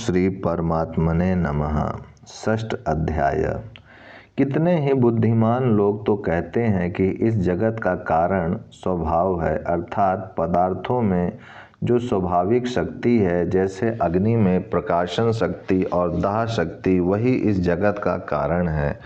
श्री परमात्मने नमः। षष्ठ अध्याय। कितने ही बुद्धिमान लोग तो कहते हैं कि इस जगत का कारण स्वभाव है, अर्थात पदार्थों में जो स्वाभाविक शक्ति है, जैसे अग्नि में प्रकाशन शक्ति और दाह शक्ति, वही इस जगत का कारण है।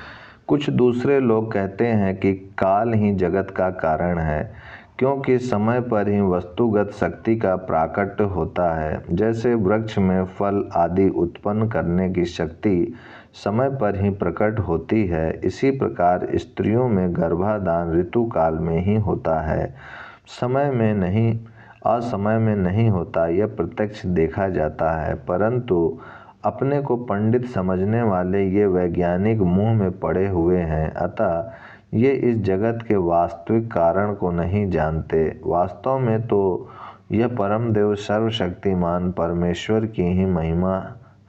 कुछ दूसरे लोग कहते हैं कि काल ही जगत का कारण है, क्योंकि समय पर ही वस्तुगत शक्ति का प्राकट्य होता है। जैसे वृक्ष में फल आदि उत्पन्न करने की शक्ति समय पर ही प्रकट होती है, इसी प्रकार स्त्रियों में गर्भाधान ऋतु काल में ही होता है, समय में नहीं, असमय में नहीं होता। यह प्रत्यक्ष देखा जाता है, परंतु अपने को पंडित समझने वाले ये वैज्ञानिक मुंह में पड़े हुए हैं, अतः ये इस जगत के वास्तविक कारण को नहीं जानते। वास्तव में तो यह परम देव सर्वशक्तिमान परमेश्वर की ही महिमा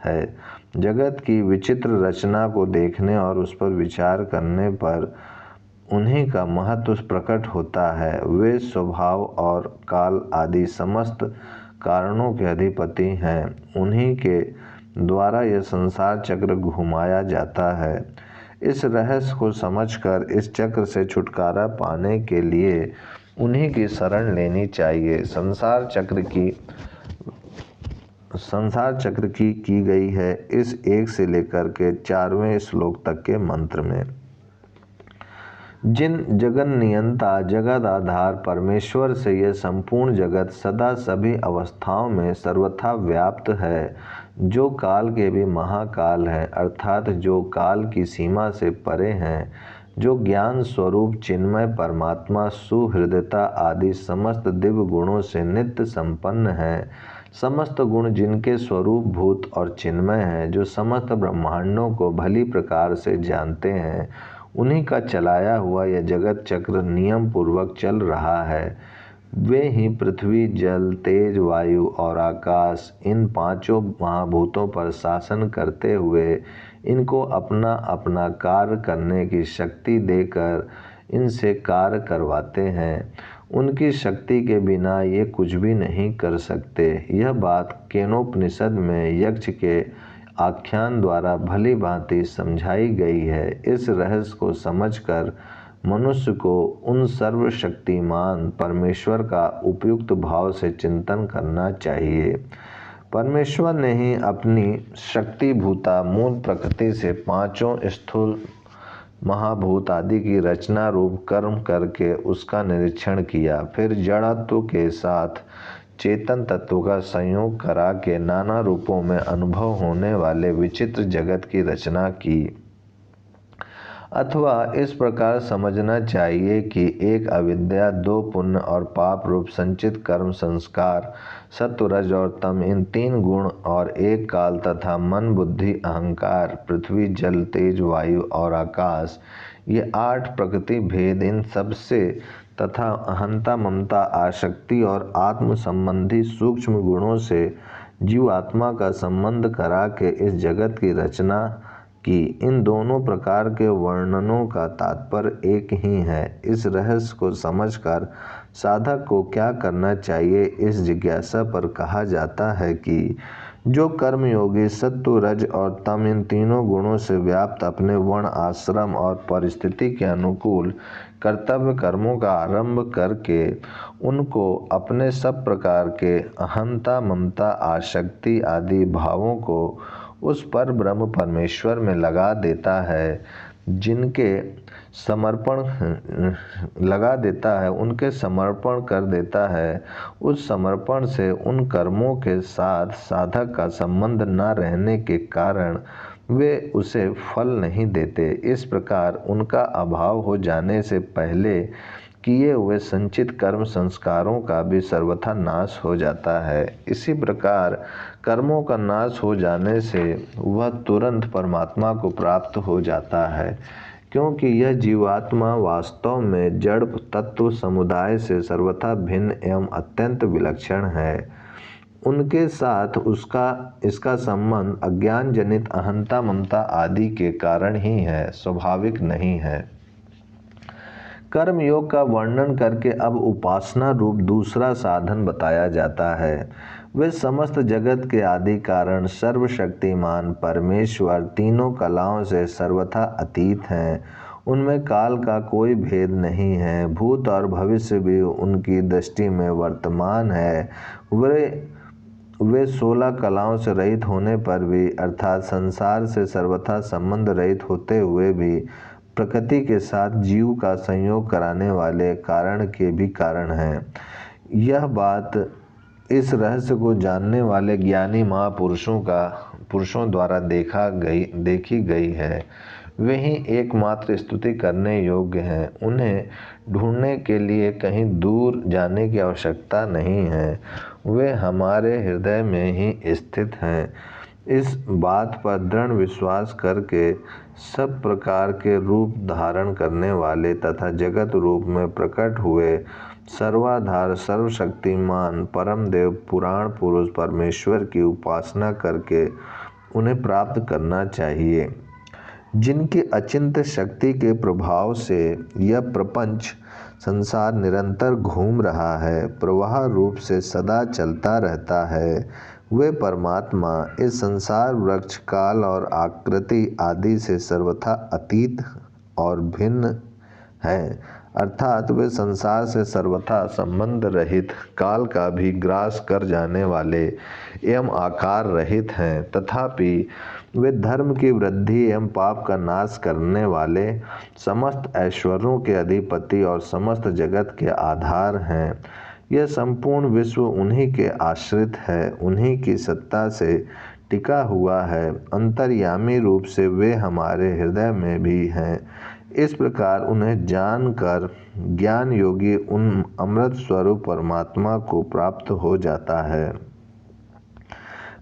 है। जगत की विचित्र रचना को देखने और उस पर विचार करने पर उन्हीं का महत्व प्रकट होता है। वे स्वभाव और काल आदि समस्त कारणों के अधिपति हैं। उन्हीं के द्वारा यह संसार चक्र घुमाया जाता है। इस रहस्य को समझकर इस चक्र से छुटकारा पाने के लिए उन्हीं की शरण लेनी चाहिए। संसार चक्र की गई है इस 1 से लेकर के 4वें श्लोक तक के मंत्र में। जिन जगन नियंता जगत आधार परमेश्वर से यह संपूर्ण जगत सदा सभी अवस्थाओं में सर्वथा व्याप्त है, जो काल के भी महाकाल है, अर्थात जो काल की सीमा से परे हैं, जो ज्ञान स्वरूप चिन्मय परमात्मा सुहृदयता आदि समस्त दिव्य गुणों से नित्य संपन्न है, समस्त गुण जिनके स्वरूप भूत और चिन्मय हैं, जो समस्त ब्रह्मांडों को भली प्रकार से जानते हैं, उन्हीं का चलाया हुआ यह जगत चक्र नियम पूर्वक चल रहा है। वे ही पृथ्वी, जल, तेज, वायु और आकाश, इन 5 महाभूतों पर शासन करते हुए इनको अपना अपना कार्य करने की शक्ति देकर इनसे कार्य करवाते हैं। उनकी शक्ति के बिना ये कुछ भी नहीं कर सकते। यह बात केनोपनिषद में यक्ष के आख्यान द्वारा भली भांति समझाई गई है। इस रहस्य को समझकर मनुष्य को उन सर्वशक्तिमान परमेश्वर का उपयुक्त भाव से चिंतन करना चाहिए। परमेश्वर ने ही अपनी शक्तिभूता मूल प्रकृति से 5 स्थूल महाभूत आदि की रचना रूप कर्म करके उसका निरीक्षण किया, फिर जड़त्व के साथ चेतन तत्व का संयोग करा के नाना रूपों में अनुभव होने वाले विचित्र जगत की रचना की। अथवा इस प्रकार समझना चाहिए कि 1 अविद्या, 2 पुण्य और पाप रूप संचित कर्म संस्कार, सत्व रज और तम, इन 3 गुण और 1 काल तथा मन बुद्धि अहंकार, पृथ्वी जल तेज वायु और आकाश, ये 8 प्रकृति भेद, इन सबसे तथा अहंता ममता आसक्ति और आत्म संबंधी सूक्ष्म गुणों से जीवात्मा का संबंध करा के इस जगत की रचना की। इन दोनों प्रकार के वर्णनों का तात्पर्य एक ही है। इस रहस्य को समझकर साधक को क्या करना चाहिए, इस जिज्ञासा पर कहा जाता है कि जो कर्मयोगी सत्व रज और तम, इन तीनों गुणों से व्याप्त अपने वर्ण आश्रम और परिस्थिति के अनुकूल कर्तव्य कर्मों का आरंभ करके उनको अपने सब प्रकार के अहंता ममता आसक्ति आदि भावों को उस पर ब्रह्म परमेश्वर में लगा देता है, उनके समर्पण कर देता है। उस समर्पण से उन कर्मों के साथ साधक का संबंध न रहने के कारण वे उसे फल नहीं देते। इस प्रकार उनका अभाव हो जाने से पहले किए हुए संचित कर्म संस्कारों का भी सर्वथा नाश हो जाता है। इसी प्रकार कर्मों का नाश हो जाने से वह तुरंत परमात्मा को प्राप्त हो जाता है, क्योंकि यह जीवात्मा वास्तव में जड़ तत्व समुदाय से सर्वथा भिन्न एवं अत्यंत विलक्षण है। उनके साथ इसका संबंध अज्ञान जनित अहंता ममता आदि के कारण ही है, स्वाभाविक नहीं है। कर्म योग का वर्णन करके अब उपासना रूप दूसरा साधन बताया जाता है। वे समस्त जगत के आदि कारण सर्वशक्तिमान परमेश्वर तीनों कलाओं से सर्वथा अतीत हैं। उनमें काल का कोई भेद नहीं है। भूत और भविष्य भी उनकी दृष्टि में वर्तमान है। वे 16 कलाओं से रहित होने पर भी अर्थात संसार से सर्वथा संबंध रहित होते हुए भी प्रकृति के साथ जीव का संयोग कराने वाले कारण के भी कारण हैं। यह बात इस रहस्य को जानने वाले ज्ञानी महापुरुषों द्वारा देखी गई है। वे ही एकमात्र स्तुति करने योग्य हैं। उन्हें ढूंढने के लिए कहीं दूर जाने की आवश्यकता नहीं है। वे हमारे हृदय में ही स्थित हैं। इस बात पर दृढ़ विश्वास करके सब प्रकार के रूप धारण करने वाले तथा जगत रूप में प्रकट हुए सर्वाधार सर्वशक्तिमान परम देव पुराण पुरुष परमेश्वर की उपासना करके उन्हें प्राप्त करना चाहिए, जिनकी अचिंत्य शक्ति के प्रभाव से यह प्रपंच संसार निरंतर घूम रहा है, प्रवाह रूप से सदा चलता रहता है। वे परमात्मा इस संसार वृक्ष काल और आकृति आदि से सर्वथा अतीत और भिन्न हैं, अर्थात वे संसार से सर्वथा संबंध रहित, काल का भी ग्रास कर जाने वाले एवं आकार रहित हैं। तथापि वे धर्म की वृद्धि एवं पाप का नाश करने वाले, समस्त ऐश्वर्यों के अधिपति और समस्त जगत के आधार हैं। यह संपूर्ण विश्व उन्हीं के आश्रित है, उन्हीं की सत्ता से टिका हुआ है। अंतर्यामी रूप से वे हमारे हृदय में भी हैं। इस प्रकार उन्हें जानकर ज्ञान योगी उन अमृत स्वरूप परमात्मा को प्राप्त हो जाता है।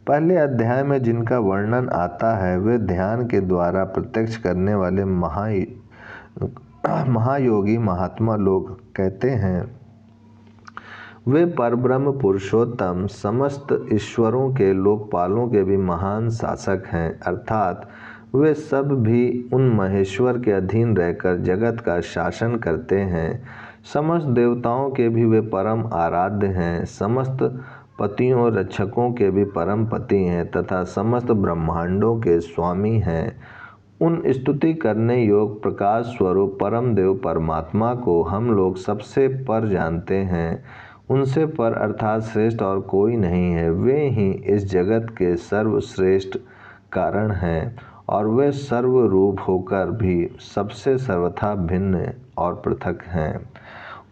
पहले अध्याय में जिनका वर्णन आता है वे ध्यान के द्वारा प्रत्यक्ष करने वाले महायोगी महात्मा लोग कहते हैं। वे परब्रह्म पुरुषोत्तम समस्त ईश्वरों के लोकपालों के भी महान शासक हैं, अर्थात वे सब भी उन महेश्वर के अधीन रहकर जगत का शासन करते हैं। समस्त देवताओं के भी वे परम आराध्य हैं, समस्त पतियों और रक्षकों के भी परम पति हैं तथा समस्त ब्रह्मांडों के स्वामी हैं। उन स्तुति करने योग प्रकाश स्वरूप परम देव परमात्मा को हम लोग सबसे पर जानते हैं। उनसे पर अर्थात श्रेष्ठ और कोई नहीं है। वे ही इस जगत के सर्वश्रेष्ठ कारण हैं और वे सर्वरूप होकर भी सबसे सर्वथा भिन्न और पृथक हैं।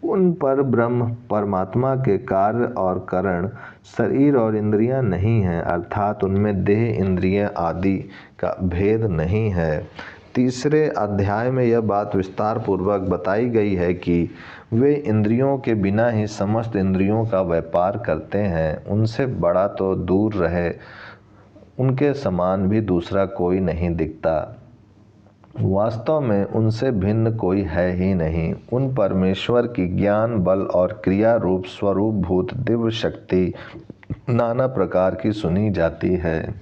उन पर ब्रह्म परमात्मा के कार्य और कारण शरीर और इंद्रियां नहीं हैं, अर्थात उनमें देह इंद्रिय आदि का भेद नहीं है। तीसरे अध्याय में यह बात विस्तार पूर्वक बताई गई है कि वे इंद्रियों के बिना ही समस्त इंद्रियों का व्यापार करते हैं। उनसे बड़ा तो दूर रहे, उनके समान भी दूसरा कोई नहीं दिखता। वास्तव में उनसे भिन्न कोई है ही नहीं। उन परमेश्वर की ज्ञान बल और क्रिया रूप स्वरूप भूत दिव्य शक्ति नाना प्रकार की सुनी जाती है।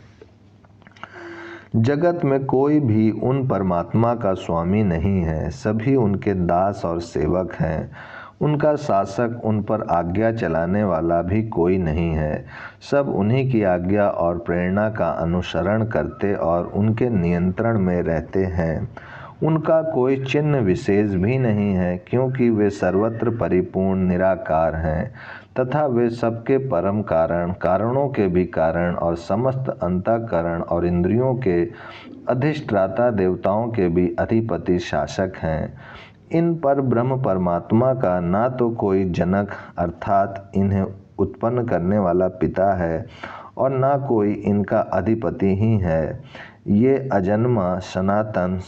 जगत में कोई भी उन परमात्मा का स्वामी नहीं है, सभी उनके दास और सेवक हैं। उनका शासक, उन पर आज्ञा चलाने वाला भी कोई नहीं है। सब उन्हीं की आज्ञा और प्रेरणा का अनुसरण करते और उनके नियंत्रण में रहते हैं। उनका कोई चिन्ह विशेष भी नहीं है, क्योंकि वे सर्वत्र परिपूर्ण निराकार हैं तथा वे सबके परम कारण, कारणों के भी कारण और समस्त अंतःकरण और इंद्रियों के अधिष्ठाता देवताओं के भी अधिपति शासक हैं। इन पर ब्रह्म परमात्मा का ना तो कोई जनक अर्थात इन्हें उत्पन्न करने वाला पिता है और ना कोई इनका अधिपति ही है। ये अजन्मा, सनातन,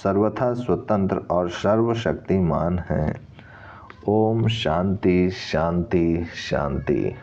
सर्वथा स्वतंत्र और सर्वशक्तिमान हैं। ओम शांति शांति शांति।